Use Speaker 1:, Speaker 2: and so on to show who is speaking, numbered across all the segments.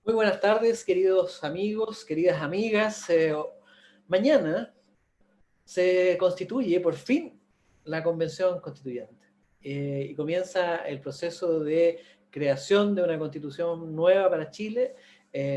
Speaker 1: Muy buenas tardes, queridos amigos, queridas amigas. Mañana se constituye por fin la Convención Constituyente y comienza el proceso de creación de una constitución nueva para Chile.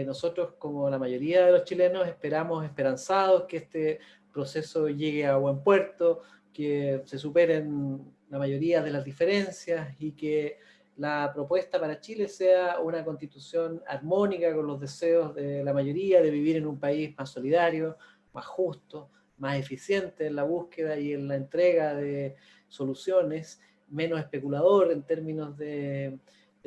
Speaker 1: Nosotros, como la mayoría de los chilenos, esperamos esperanzados que este proceso llegue a buen puerto, que se superen la mayoría de las diferencias y que la propuesta para Chile sea una constitución armónica con los deseos de la mayoría de vivir en un país más solidario, más justo, más eficiente en la búsqueda y en la entrega de soluciones, menos especulador en términos de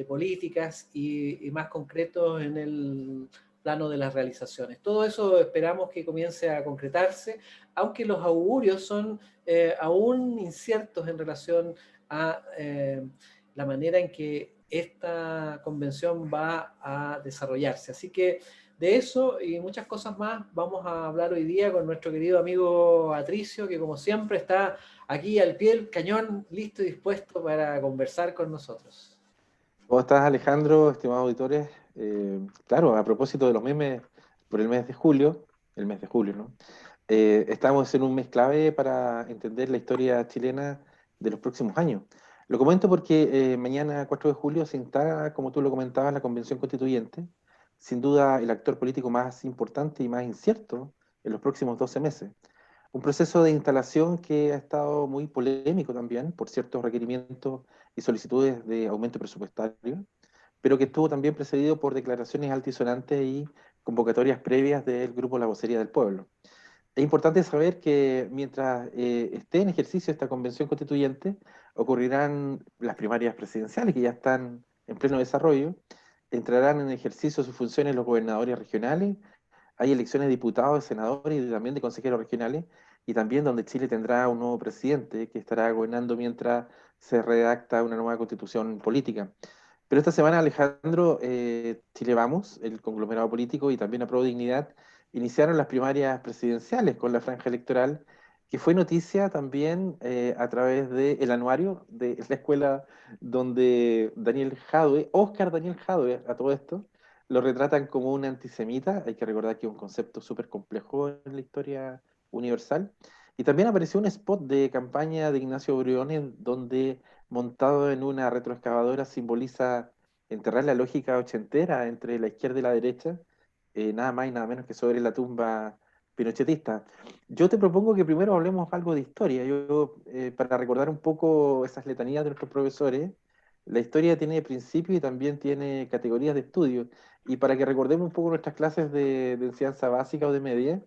Speaker 1: políticas y más concretos en el plano de las realizaciones. Todo eso esperamos que comience a concretarse, aunque los augurios son aún inciertos en relación a la manera en que esta convención va a desarrollarse. Así que de eso y muchas cosas más vamos a hablar hoy día con nuestro querido amigo Patricio, que como siempre está aquí al pie del cañón, listo y dispuesto para conversar con nosotros.
Speaker 2: ¿Cómo estás, Alejandro, estimados auditores? Claro, a propósito de los memes por el mes de julio, ¿no? Estamos en un mes clave para entender la historia chilena de los próximos años. Lo comento porque mañana, 4 de julio, se instala, como tú lo comentabas, la Convención Constituyente, sin duda el actor político más importante y más incierto en los próximos 12 meses. Un proceso de instalación que ha estado muy polémico también por ciertos requerimientos y solicitudes de aumento presupuestario, pero que estuvo también precedido por declaraciones altisonantes y convocatorias previas del grupo La Vocería del Pueblo. Es importante saber que mientras esté en ejercicio esta convención constituyente, ocurrirán las primarias presidenciales que ya están en pleno desarrollo, entrarán en ejercicio sus funciones los gobernadores regionales, hay elecciones de diputados, de senadores y también de consejeros regionales, y también donde Chile tendrá un nuevo presidente que estará gobernando mientras se redacta una nueva constitución política. Pero esta semana, Alejandro, Chile Vamos, el conglomerado político y también Apruebo Dignidad, iniciaron las primarias presidenciales con la franja electoral, que fue noticia también a través del anuario de la escuela donde Daniel Jadwe, Oscar Daniel Jadwe, a todo esto, lo retratan como un antisemita. Hay que recordar que es un concepto súper complejo en la historia universal. Y también apareció un spot de campaña de Ignacio Briones donde montado en una retroexcavadora simboliza enterrar la lógica ochentera entre la izquierda y la derecha, nada más y nada menos que sobre la tumba pinochetista. Yo te propongo que primero hablemos algo de historia. Para recordar un poco esas letanías de nuestros profesores, la historia tiene principios y también tiene categorías de estudio. Y para que recordemos un poco nuestras clases de enseñanza básica o de media,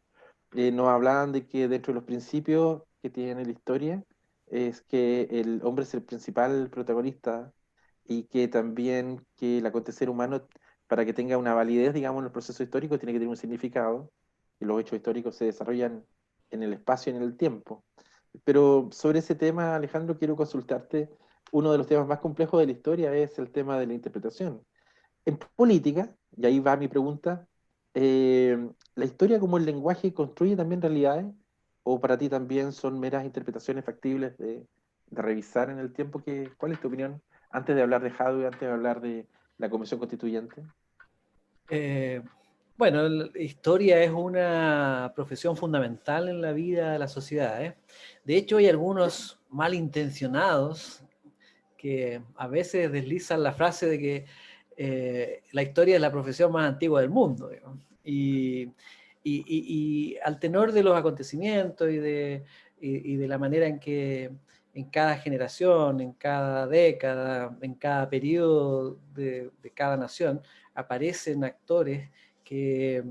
Speaker 2: nos hablaban de que dentro de los principios que tiene la historia es que el hombre es el principal protagonista y que también que el acontecer humano, para que tenga una validez, digamos, en el proceso histórico, tiene que tener un significado, y los hechos históricos se desarrollan en el espacio y en el tiempo. Pero sobre ese tema, Alejandro, quiero consultarte. Uno de los temas más complejos de la historia es el tema de la interpretación. En política, y ahí va mi pregunta, ¿la historia como el lenguaje construye también realidades? ¿O para ti también son meras interpretaciones factibles de revisar en el tiempo? ¿Cuál es tu opinión antes de hablar de Hadwe, antes de hablar de la Convención Constituyente?
Speaker 1: Eh, bueno, la historia es una profesión fundamental en la vida de la sociedad, ¿eh? De hecho, hay algunos malintencionados que a veces deslizan la frase de que la historia es la profesión más antigua del mundo, digamos. Y al tenor de los acontecimientos y de la manera en que en cada generación, en cada década, en cada periodo de cada nación, aparecen actores que,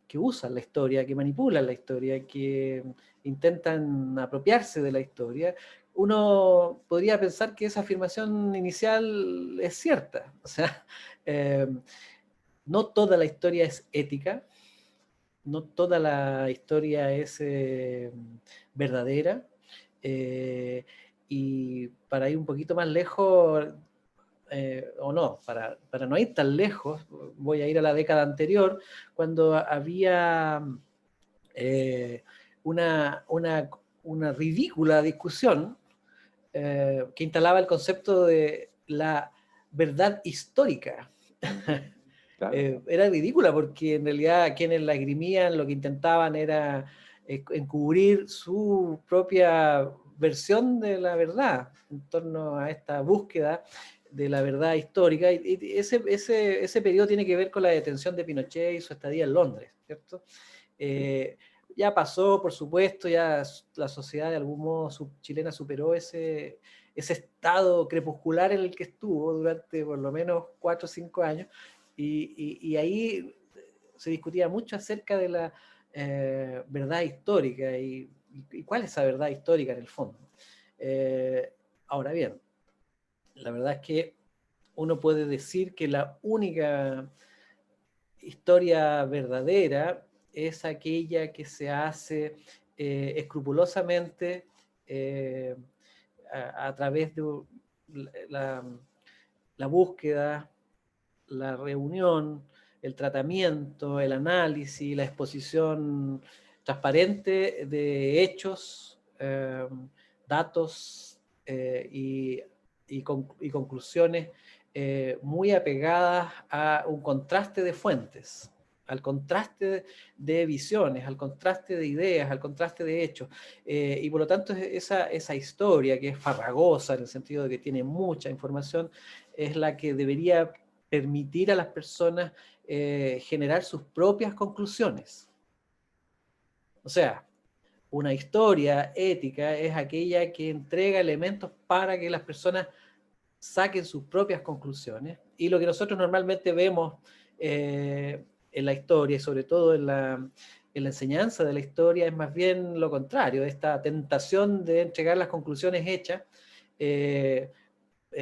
Speaker 1: que usan la historia, que manipulan la historia, que intentan apropiarse de la historia. Uno podría pensar que esa afirmación inicial es cierta. O sea, eh, no toda la historia es ética, no toda la historia es verdadera. eh, y para ir un poquito más lejos, o no, para no ir tan lejos, voy a ir a la década anterior, cuando había eh, una ridícula discusión que instalaba el concepto de la verdad histórica.
Speaker 2: Claro.
Speaker 1: Era ridícula porque en realidad quienes la esgrimían lo que intentaban era encubrir su propia versión de la verdad en torno a esta búsqueda de la verdad histórica. Y ese periodo tiene que ver con la detención de Pinochet y su estadía en Londres, ¿cierto? Ya pasó, por supuesto, ya la sociedad de algún modo chilena superó ese estado crepuscular en el que estuvo durante por lo menos 4 o 5 años, y ahí se discutía mucho acerca de la verdad histórica y cuál es esa verdad histórica en el fondo. Ahora bien, la verdad es que uno puede decir que la única historia verdadera es aquella que se hace escrupulosamente a través de la, la búsqueda, la reunión, el tratamiento, el análisis, la exposición transparente de hechos, datos y conclusiones muy apegadas a un contraste de fuentes, al contraste de visiones, al contraste de ideas, al contraste de hechos. Y por lo tanto esa historia que es farragosa en el sentido de que tiene mucha información es la que debería permitir a las personas generar sus propias conclusiones. O sea, una historia ética es aquella que entrega elementos para que las personas saquen sus propias conclusiones, y lo que nosotros normalmente vemos en la historia y sobre todo en la enseñanza de la historia es más bien lo contrario, esta tentación de entregar las conclusiones hechas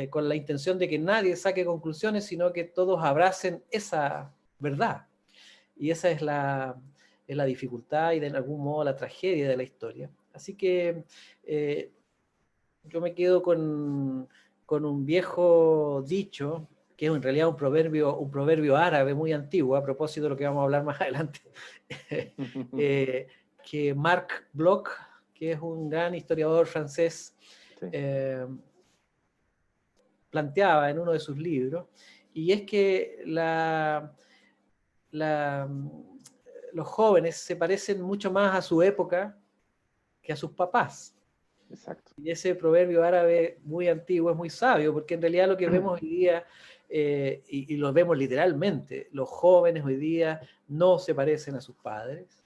Speaker 1: con la intención de que nadie saque conclusiones, sino que todos abracen esa verdad. Y esa es la dificultad y de algún modo la tragedia de la historia. Así que yo me quedo con un viejo dicho, que es en realidad un proverbio árabe muy antiguo, a propósito de lo que vamos a hablar más adelante, que Marc Bloch, que es un gran historiador francés,
Speaker 2: Sí.
Speaker 1: Planteaba en uno de sus libros, y es que los jóvenes se parecen mucho más a su época que a sus papás.
Speaker 2: Exacto.
Speaker 1: Y ese proverbio árabe muy antiguo es muy sabio, porque en realidad lo que vemos hoy día, y lo vemos literalmente, los jóvenes hoy día no se parecen a sus padres.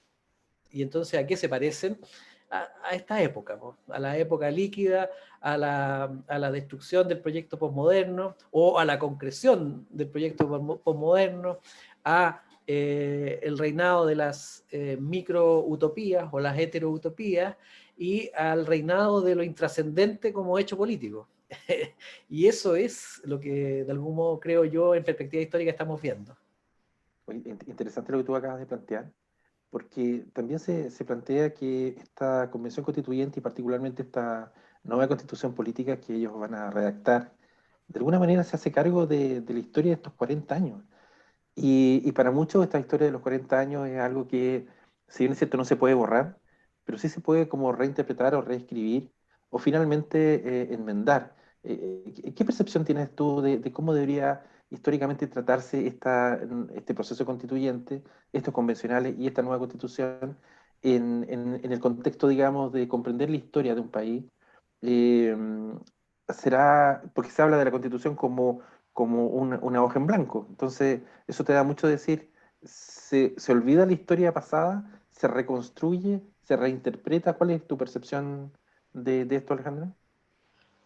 Speaker 1: Y entonces, ¿a qué se parecen? A esta época, ¿no? A la época líquida, a la destrucción del proyecto posmoderno o a la concreción del proyecto posmoderno, a el reinado de las micro-utopías o las hetero-utopías y al reinado de lo intrascendente como hecho político. Y eso es lo que de algún modo creo yo en perspectiva histórica estamos viendo.
Speaker 2: Oye, interesante lo que tú acabas de plantear, porque también se plantea que esta convención constituyente y particularmente esta nueva constitución política que ellos van a redactar, de alguna manera se hace cargo de la historia de estos 40 años. Y para muchos esta historia de los 40 años es algo que, si bien es cierto, no se puede borrar, pero sí se puede como reinterpretar o reescribir o finalmente enmendar. ¿Qué percepción tienes tú de cómo debería históricamente tratarse este proceso constituyente, estos convencionales y esta nueva constitución en el contexto, digamos, de comprender la historia de un país? Eh, porque se habla de la constitución como una hoja en blanco. Entonces, eso te da mucho a decir, se olvida la historia pasada, se reconstruye, se reinterpreta. ¿Cuál es tu percepción de esto, Alejandra?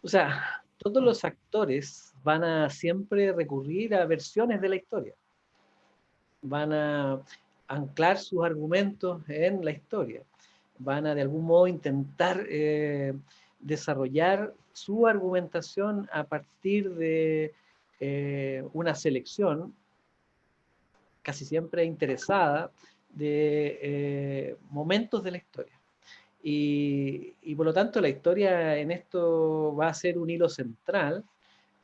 Speaker 1: O sea, todos los actores van a siempre recurrir a versiones de la historia, van a anclar sus argumentos en la historia, van a de algún modo intentar desarrollar su argumentación a partir de una selección casi siempre interesada de momentos de la historia. Y por lo tanto la historia en esto va a ser un hilo central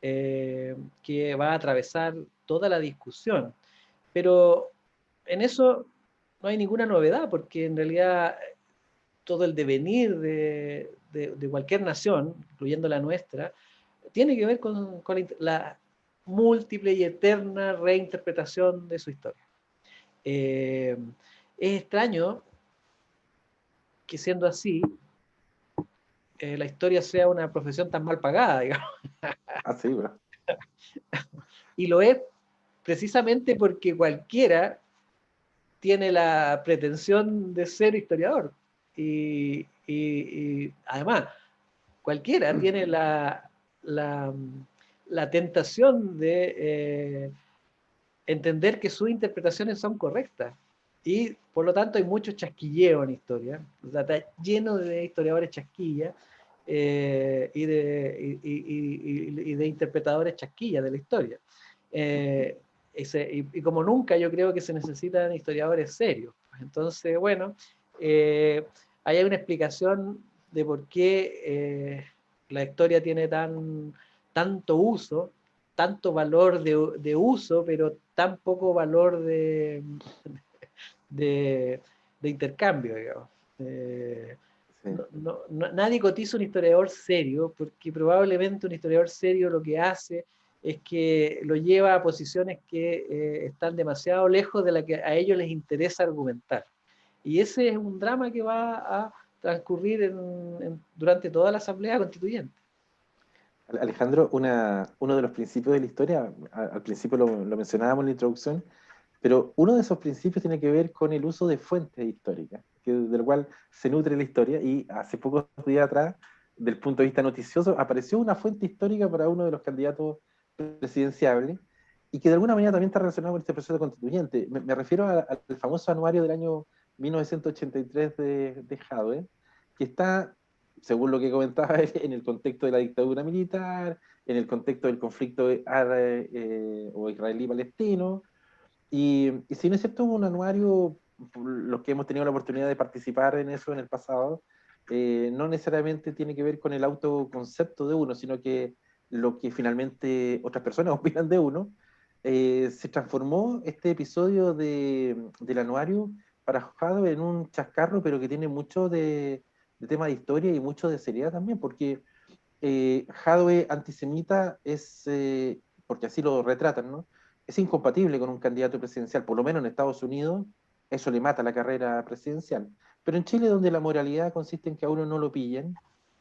Speaker 1: que va a atravesar toda la discusión. Pero en eso no hay ninguna novedad, porque en realidad todo el devenir de cualquier nación, incluyendo la nuestra, tiene que ver con múltiple y eterna reinterpretación de su historia. Es extraño que siendo así, la historia sea una profesión tan mal pagada, digamos.
Speaker 2: Así, bueno.
Speaker 1: Y lo es precisamente porque cualquiera tiene la pretensión de ser historiador. Y además, cualquiera tiene la tentación de entender que sus interpretaciones son correctas. Y por lo tanto hay mucho chasquilleo en historia. O sea, está lleno de historiadores chasquillas y de interpretadores chasquillas de la historia. Y como nunca yo creo que se necesitan historiadores serios. Entonces, bueno, hay una explicación de por qué la historia tiene tanto uso, tanto valor de uso, pero tan poco valor de, de intercambio, digamos.
Speaker 2: Sí.
Speaker 1: Nadie cotiza un historiador serio, porque probablemente un historiador serio lo que hace es que lo lleva a posiciones que están demasiado lejos de la que a ellos les interesa argumentar. Y ese es un drama que va a transcurrir durante toda la Asamblea Constituyente.
Speaker 2: Alejandro, uno de los principios de la historia, al principio lo mencionábamos en la introducción, pero uno de esos principios tiene que ver con el uso de fuentes históricas, del cual se nutre la historia, y hace pocos días atrás, del punto de vista noticioso, apareció una fuente histórica para uno de los candidatos presidenciables, y que de alguna manera también está relacionado con este proceso constituyente. Me refiero al famoso anuario del año 1983 de Jadwe, que está, según lo que comentaba él, en el contexto de la dictadura militar, en el contexto del conflicto árabe o israelí-palestino, y si no es cierto, un anuario, los que hemos tenido la oportunidad de participar en eso en el pasado, no necesariamente tiene que ver con el autoconcepto de uno, sino que lo que finalmente otras personas opinan de uno. Se transformó este episodio del anuario para Jado en un chascarro, pero que tiene mucho de tema de historia y mucho de seriedad también, porque Jadwe antisemita es, porque así lo retratan, ¿no? Es incompatible con un candidato presidencial, por lo menos en Estados Unidos, eso le mata la carrera presidencial. Pero en Chile, donde la moralidad consiste en que a uno no lo pillen,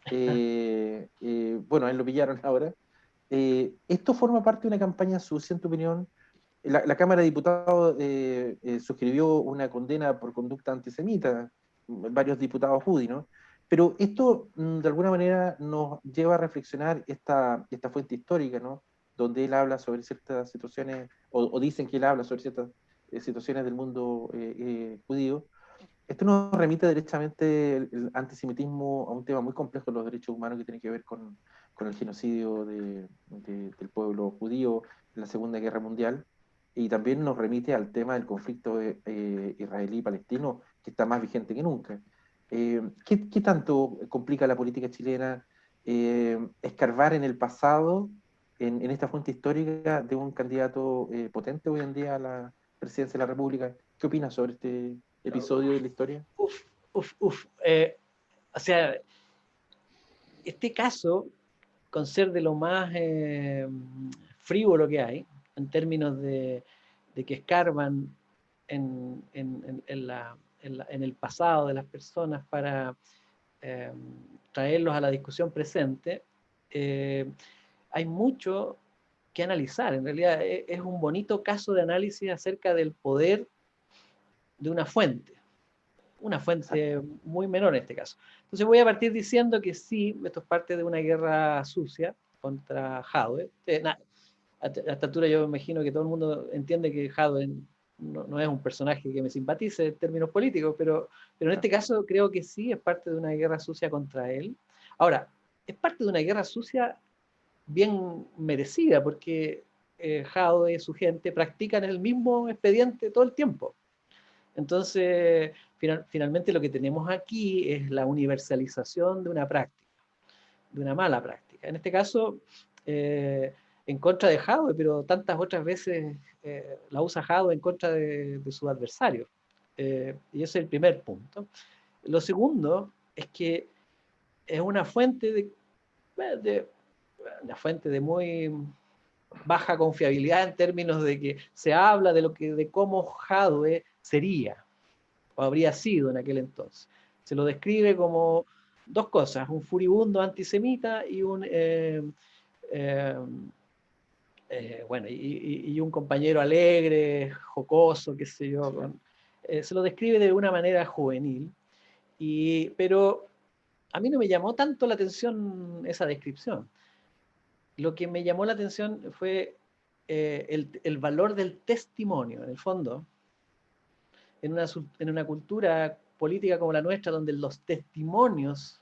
Speaker 2: bueno, a él lo pillaron ahora, esto forma parte de una campaña sucia, en tu opinión. La Cámara de Diputados suscribió una condena por conducta antisemita, varios diputados judíos, ¿no? Pero esto, de alguna manera, nos lleva a reflexionar esta fuente histórica, ¿no? Donde él habla sobre ciertas situaciones, o dicen que él habla sobre ciertas situaciones del mundo judío. Esto nos remite directamente el antisemitismo a un tema muy complejo de los derechos humanos que tiene que ver con el genocidio del pueblo judío en la Segunda Guerra Mundial, y también nos remite al tema del conflicto israelí-palestino, que está más vigente que nunca. ¿Qué tanto complica la política chilena escarbar en el pasado, en esta fuente histórica de un candidato potente hoy en día a la presidencia de la República? ¿Qué opinas sobre este episodio de la historia?
Speaker 1: Uf, uf, uf. O sea, este caso, con ser de lo más frívolo que hay, en términos de que escarban en el pasado de las personas para eh, traerlos a la discusión presente, hay mucho que analizar. En realidad es un bonito caso de análisis acerca del poder de una fuente muy menor en este caso. Entonces voy a partir diciendo que sí, esto es parte de una guerra sucia contra Jadwe. A esta altura yo me imagino que todo el mundo entiende que Jadwe no es un personaje que me simpatice en términos políticos, pero en este caso creo que sí es parte de una guerra sucia contra él. Ahora, es parte de una guerra sucia bien merecida, porque Jadwe y su gente practican el mismo expediente todo el tiempo. Entonces, finalmente lo que tenemos aquí es la universalización de una práctica, de una mala práctica. En este caso, en contra de Jadwe, pero tantas otras veces la usa Jadwe en contra de sus adversarios. Y ese es el primer punto. Lo segundo es que es una fuente de muy baja confiabilidad en términos de que se habla de cómo Jadwe sería o habría sido en aquel entonces. Se lo describe como dos cosas, un furibundo antisemita y eh, bueno, y un compañero alegre, jocoso, qué sé yo. Se lo describe de una manera juvenil, pero a mí no me llamó tanto la atención esa descripción. Lo que me llamó la atención fue el valor del testimonio, en el fondo, en una cultura política como la nuestra, donde los testimonios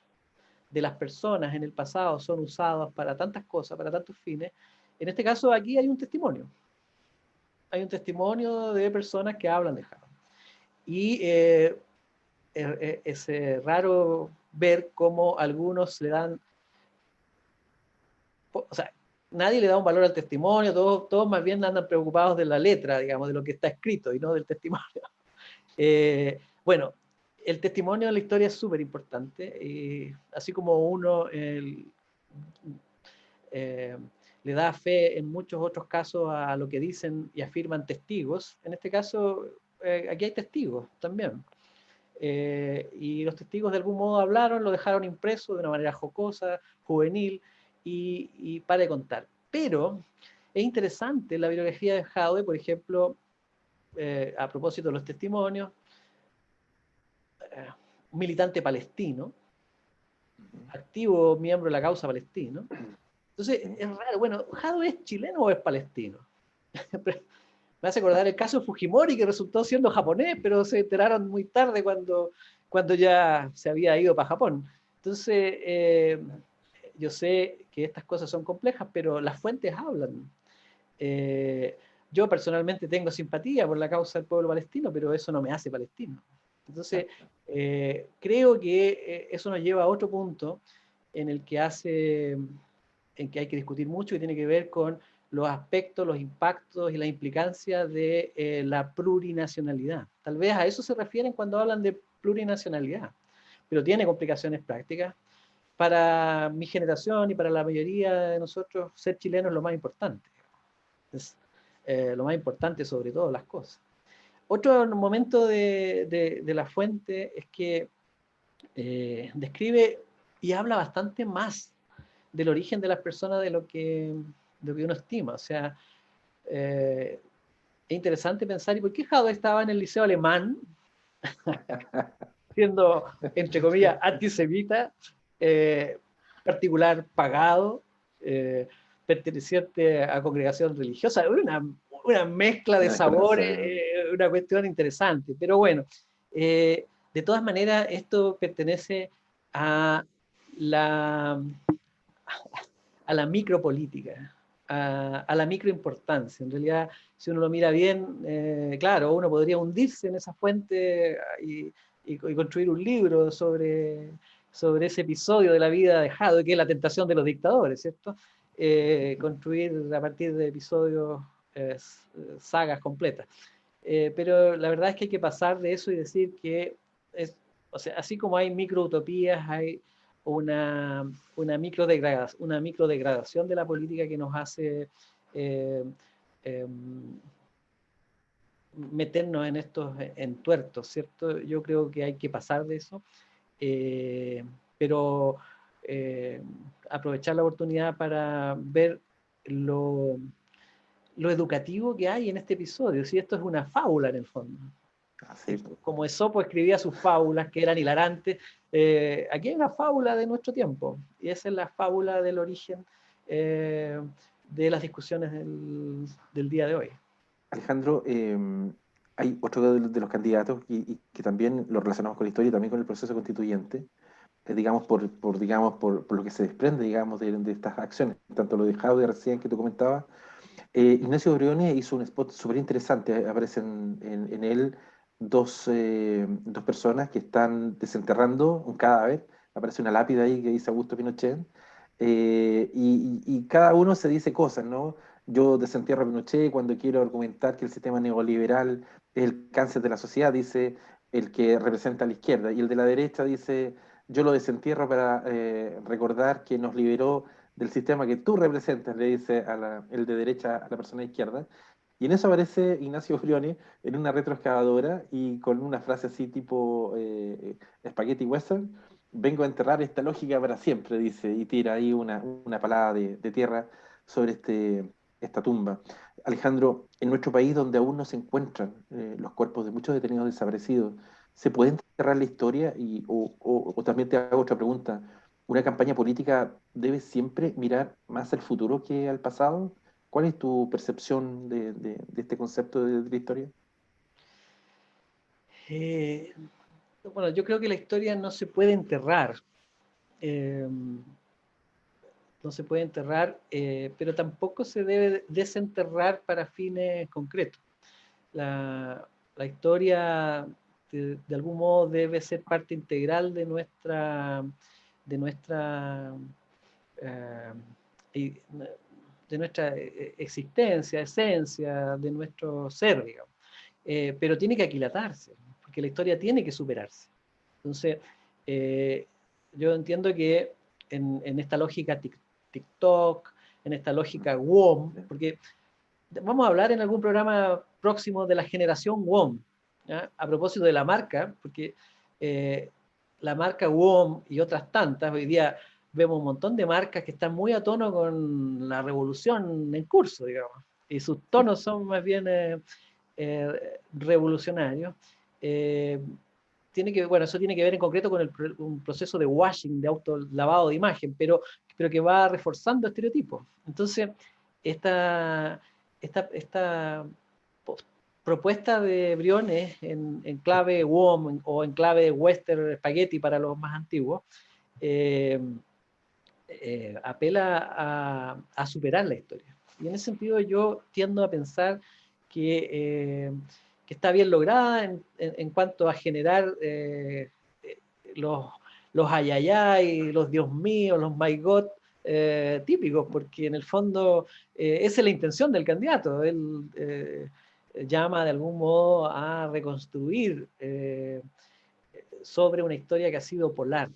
Speaker 1: de las personas en el pasado son usados para tantas cosas, para tantos fines. En este caso, aquí hay un testimonio. Hay un testimonio de personas que hablan de Java. Y es raro ver cómo algunos le dan, o sea, nadie le da un valor al testimonio, todos más bien andan preocupados de la letra, digamos, de lo que está escrito y no del testimonio. Bueno, el testimonio de la historia es súper importante, así como uno le da fe en muchos otros casos a lo que dicen y afirman testigos. En este caso, aquí hay testigos también. Y los testigos de algún modo hablaron, lo dejaron impreso de una manera jocosa, juvenil y para de contar. Pero es interesante la biografía de Jadwe, por ejemplo, a propósito de los testimonios, un militante palestino, activo miembro de la causa palestina. Entonces, es raro, bueno, ¿Jadwe es chileno o es palestino? Me hace acordar el caso de Fujimori, que resultó siendo japonés, pero se enteraron muy tarde cuando ya se había ido para Japón. Entonces, yo sé que estas cosas son complejas, pero las fuentes hablan. Eh, yo personalmente tengo simpatía por la causa del pueblo palestino, pero eso no me hace palestino. Entonces, creo que eso nos lleva a otro punto en el que en que hay que discutir mucho y tiene que ver con los aspectos, los impactos y la implicancia de la plurinacionalidad. Tal vez a eso se refieren cuando hablan de plurinacionalidad, pero tiene complicaciones prácticas. Para mi generación y para la mayoría de nosotros, ser chileno es lo más importante. Es lo más importante sobre todas las cosas. Otro momento de la fuente es que describe y habla bastante más del origen de las personas de lo que uno estima. O sea, es interesante pensar, ¿y por qué Jadwe estaba en el liceo alemán, siendo, entre comillas, antisemita, eh, particular pagado, perteneciente a congregación religiosa? Una mezcla de sabores, una cuestión interesante. Pero bueno, de todas maneras, esto pertenece a la, a la micropolítica, a la microimportancia. En realidad, si uno lo mira bien, claro, uno podría hundirse en esa fuente y construir un libro sobre ese episodio de la vida de Jadwe, que es la tentación de los dictadores, ¿cierto? Construir a partir de episodios, sagas completas. Pero la verdad es que hay que pasar de eso y decir que, o sea, así como hay microutopías, hay una, una microdegradación de la política que nos hace eh, eh, meternos en estos entuertos, ¿cierto? Yo creo que hay que pasar de eso, eh, pero eh, aprovechar la oportunidad para ver lo educativo que hay en este episodio. Si esto es una fábula en el fondo.
Speaker 2: Así.
Speaker 1: Como Esopo escribía sus fábulas, que eran hilarantes, aquí hay una fábula de nuestro tiempo, y esa es la fábula del origen de las discusiones del día de hoy.
Speaker 2: Alejandro, hay otro de los candidatos y que también lo relacionamos con la historia y también con el proceso constituyente, digamos, por lo que se desprende, digamos, de estas acciones, tanto lo de Jaude recién que tú comentabas. Ignacio Briones hizo un spot súper interesante, aparecen en él dos personas que están desenterrando un cadáver, aparece una lápida ahí que dice Augusto Pinochet, y cada uno se dice cosas, ¿no? Yo desentierro a Pinochet cuando quiero argumentar que el sistema neoliberal es el cáncer de la sociedad, dice el que representa a la izquierda, y el de la derecha dice, yo lo desentierro para recordar que nos liberó del sistema que tú representas, le dice el de derecha a la persona de izquierda. Y en eso aparece Ignacio Brioni en una retroexcavadora y con una frase así tipo Spaghetti Western: vengo a enterrar esta lógica para siempre, dice, y tira ahí una palada de tierra sobre esta tumba. Alejandro, en nuestro país donde aún no se encuentran los cuerpos de muchos detenidos desaparecidos, ¿se puede enterrar la historia? O también te hago otra pregunta: ¿una campaña política debe siempre mirar más al futuro que al pasado? ¿Cuál es tu percepción de este concepto de la historia?
Speaker 1: Eh, bueno, yo creo que la historia no se puede enterrar. Eh, no se puede enterrar, pero tampoco se debe desenterrar para fines concretos. La historia, de algún modo, debe ser parte integral de nuestra, eh, y- de nuestra existencia, esencia, de nuestro ser, digamos. Pero tiene que aquilatarse, porque la historia tiene que superarse. Entonces, eh, yo entiendo que en esta lógica TikTok, en esta lógica WOM, porque vamos a hablar en algún programa próximo de la generación WOM, ¿ya? A propósito de la marca, porque eh, la marca WOM y otras tantas, hoy día vemos un montón de marcas que están muy a tono con la revolución en curso, digamos, y sus tonos son más bien revolucionarios. Eh, bueno, eso tiene que ver en concreto con un proceso de washing, de autolavado de imagen, pero que va reforzando estereotipos. Entonces, esta, esta propuesta de Briones en clave WOM o en clave Western Spaghetti para los más antiguos, eh, apela a superar la historia. Y en ese sentido yo tiendo a pensar que, eh, que está bien lograda en cuanto a generar los, los ayayay, los Dios mío, los my God típicos, porque en el fondo esa es la intención del candidato. Él llama de algún modo a reconstruir sobre una historia que ha sido polar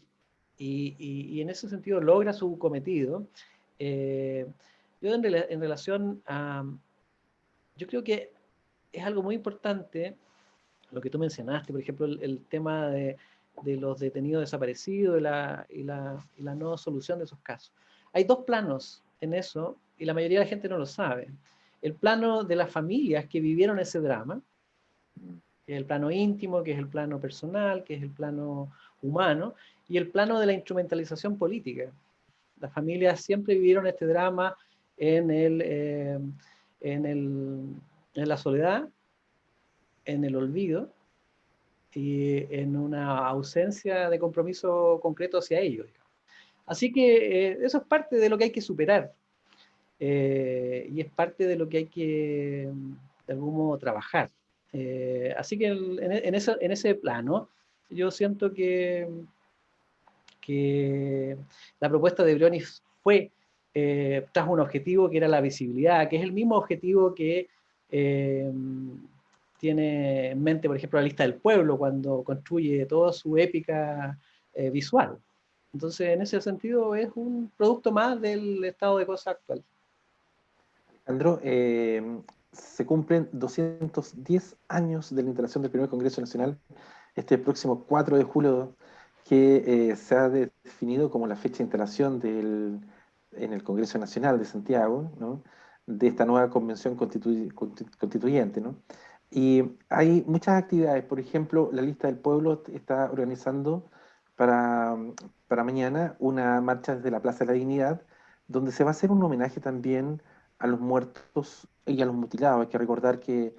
Speaker 1: y en ese sentido logra su cometido. Eh, yo en relación a, yo creo que es algo muy importante lo que tú mencionaste, por ejemplo, el tema de los detenidos desaparecidos y la no solución de esos casos. Hay dos planos en eso y la mayoría de la gente no lo sabe. El plano de las familias que vivieron ese drama, que es el plano íntimo, que es el plano personal, que es el plano humano, y el plano de la instrumentalización política. Las familias siempre vivieron este drama en, el, en, el, en la soledad, en el olvido y en una ausencia de compromiso concreto hacia ellos. Así que eso es parte de lo que hay que superar y es parte de lo que hay que, de algún modo, trabajar. Así que en ese plano, yo siento que la propuesta de Briones fue tras un objetivo que era la visibilidad, que es el mismo objetivo que eh, tiene en mente, por ejemplo, la lista del pueblo cuando construye toda su épica visual. Entonces, en ese sentido, es un producto más del estado de cosas actual.
Speaker 2: Alejandro, se cumplen 210 años de la instalación del primer Congreso Nacional, este próximo 4 de julio, que se ha definido como la fecha de instalación en el Congreso Nacional de Santiago, ¿no? De esta nueva convención constituyente, ¿no? Y hay muchas actividades. Por ejemplo, la Lista del Pueblo está organizando para, para mañana una marcha desde la Plaza de la Dignidad, donde se va a hacer un homenaje también a los muertos y a los mutilados. Hay que recordar que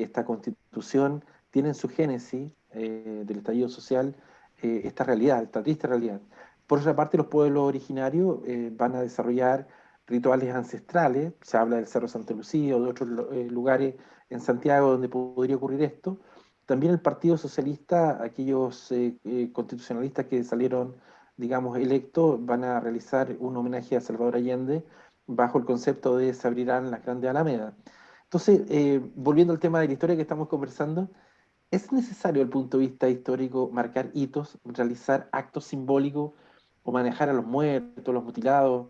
Speaker 2: esta constitución tiene en su génesis del estallido social esta realidad, esta triste realidad. Por otra parte, los pueblos originarios van a desarrollar rituales ancestrales. Se habla del Cerro Santa Lucía o de otros lugares en Santiago donde podría ocurrir esto. También el Partido Socialista, aquellos constitucionalistas que salieron, digamos, electos, van a realizar un homenaje a Salvador Allende bajo el concepto de se abrirán las grandes alamedas. Entonces, volviendo al tema de la historia que estamos conversando, ¿es necesario desde el punto de vista histórico marcar hitos, realizar actos simbólicos o manejar a los muertos, los mutilados,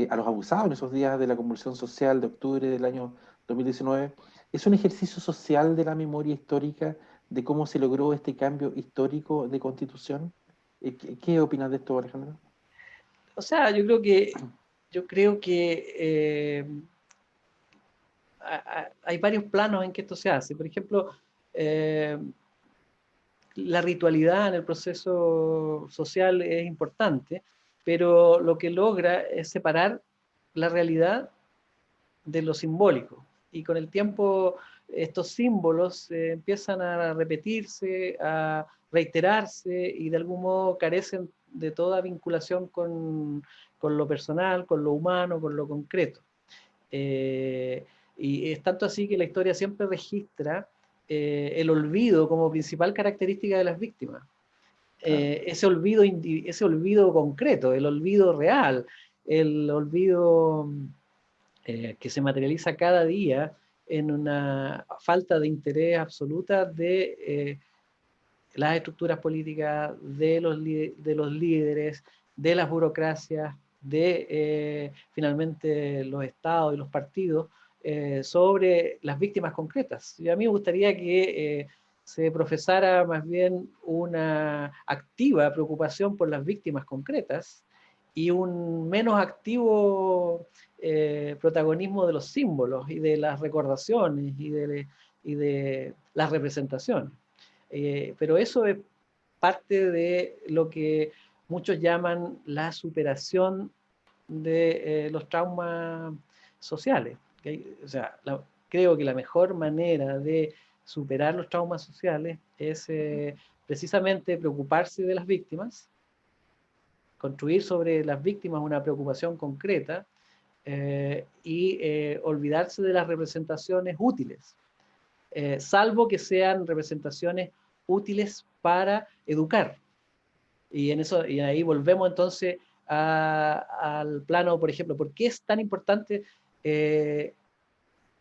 Speaker 2: a los abusados en esos días de la convulsión social de octubre del año 2019, es un ejercicio social de la memoria histórica de cómo se logró este cambio histórico de constitución. ¿Qué opinas de esto, Alejandro?
Speaker 1: O sea, yo creo que hay varios planos en que esto se hace. Por ejemplo, eh, la ritualidad en el proceso social es importante, pero lo que logra es separar la realidad de lo simbólico. Y con el tiempo estos símbolos empiezan a repetirse, a reiterarse y de algún modo carecen de toda vinculación con lo personal, con lo humano, con lo concreto. Eh, y es tanto así que la historia siempre registra el olvido como principal característica de las víctimas.
Speaker 2: Claro.
Speaker 1: Ese olvido concreto, el olvido real, el olvido que se materializa cada día en una falta de interés absoluta de las estructuras políticas, de los líderes, de las burocracias, de finalmente los estados y los partidos sobre las víctimas concretas. Y a mí me gustaría que se profesara más bien una activa preocupación por las víctimas concretas y un menos activo protagonismo de los símbolos y de las recordaciones y de las representaciones. Pero eso es parte de lo que muchos llaman la superación de los traumas sociales. ¿Okay? O sea, creo que la mejor manera de superar los traumas sociales es precisamente preocuparse de las víctimas, construir sobre las víctimas una preocupación concreta y olvidarse de las representaciones útiles, salvo que sean representaciones útiles para educar. Y ahí volvemos entonces al plano, por ejemplo, ¿por qué es tan importante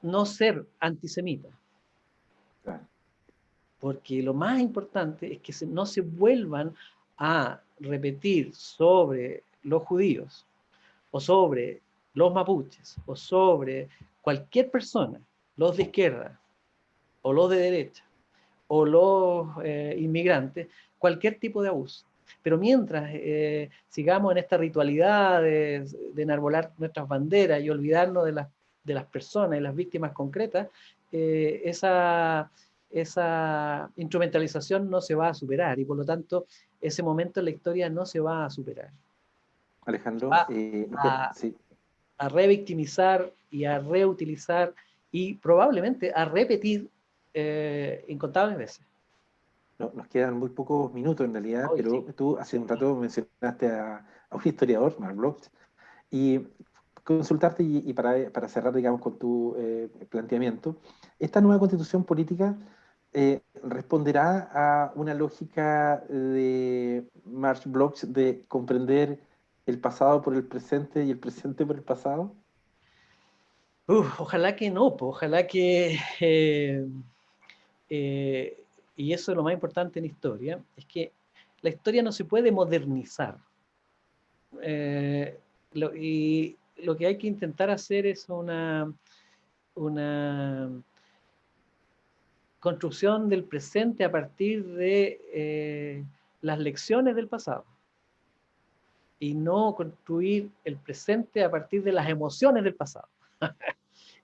Speaker 1: no ser antisemita?
Speaker 2: Claro.
Speaker 1: Porque lo más importante es que no se vuelvan a repetir sobre los judíos o sobre los mapuches o sobre cualquier persona, los de izquierda o los de derecha o los inmigrantes, cualquier tipo de abuso. Pero mientras sigamos en esta ritualidad de enarbolar nuestras banderas y olvidarnos de las personas y las víctimas concretas, esa instrumentalización no se va a superar y por lo tanto ese momento en la historia no se va a superar.
Speaker 2: Alejandro,
Speaker 1: Va a,
Speaker 2: sí,
Speaker 1: a revictimizar y a reutilizar y probablemente a repetir incontables veces.
Speaker 2: no, nos quedan muy pocos minutos en realidad,
Speaker 1: Hoy
Speaker 2: pero
Speaker 1: sí.
Speaker 2: tú hace un rato mencionaste a un historiador, Mark Bloch, y consultarte y para cerrar, digamos, con tu planteamiento, ¿esta nueva constitución política responderá a una lógica de Marx Bloch de comprender el pasado por el presente y el presente por el pasado?
Speaker 1: Ojalá que no, ojalá que, eh, y eso es lo más importante en historia, es que la historia no se puede modernizar. Eh, y lo que hay que intentar hacer es una construcción del presente a partir de las lecciones del pasado y no construir el presente a partir de las emociones del pasado.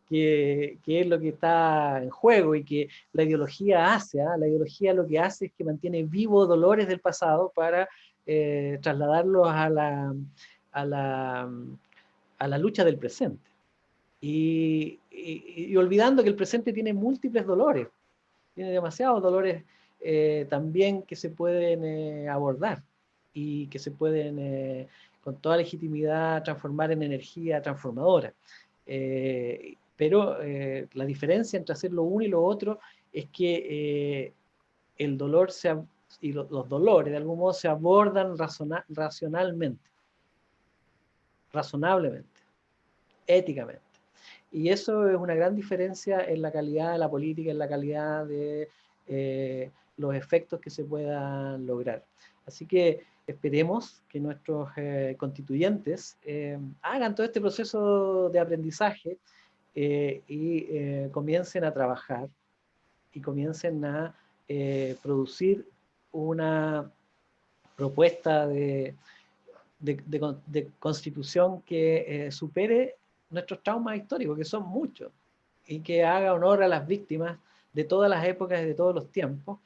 Speaker 1: Que es lo que está en juego y que la ideología hace. ¿Eh? La ideología lo que hace es que mantiene vivos dolores del pasado para trasladarlos a, la, a la lucha del presente. Y olvidando que el presente tiene múltiples dolores, tiene demasiados dolores también que se pueden abordar y que se pueden con toda legitimidad transformar en energía transformadora. Pero la diferencia entre hacer lo uno y lo otro es que el dolor y los dolores de algún modo se abordan racionalmente, razonablemente, éticamente. Y eso es una gran diferencia en la calidad de la política, en la calidad de los efectos que se puedan lograr. Así que esperemos que nuestros constituyentes hagan todo este proceso de aprendizaje y comiencen a trabajar y comiencen a producir una propuesta de constitución que supere nuestros traumas históricos, que son muchos, y que haga honor a las víctimas de todas las épocas y de todos los tiempos,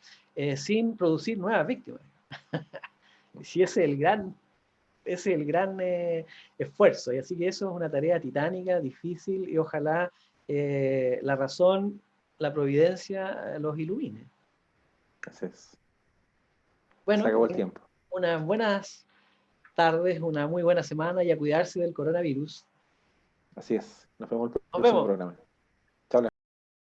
Speaker 1: sin producir nuevas víctimas. Si ese es el gran esfuerzo, y así que eso es una tarea titánica, difícil, y ojalá la razón, la providencia los ilumine.
Speaker 2: Así es.
Speaker 1: Bueno,
Speaker 2: se acabó el tiempo.
Speaker 1: Unas buenas tardes, una muy buena semana y a cuidarse del coronavirus.
Speaker 2: Así es. Nos vemos el
Speaker 1: Nos
Speaker 2: próximo
Speaker 1: vemos.
Speaker 2: programa.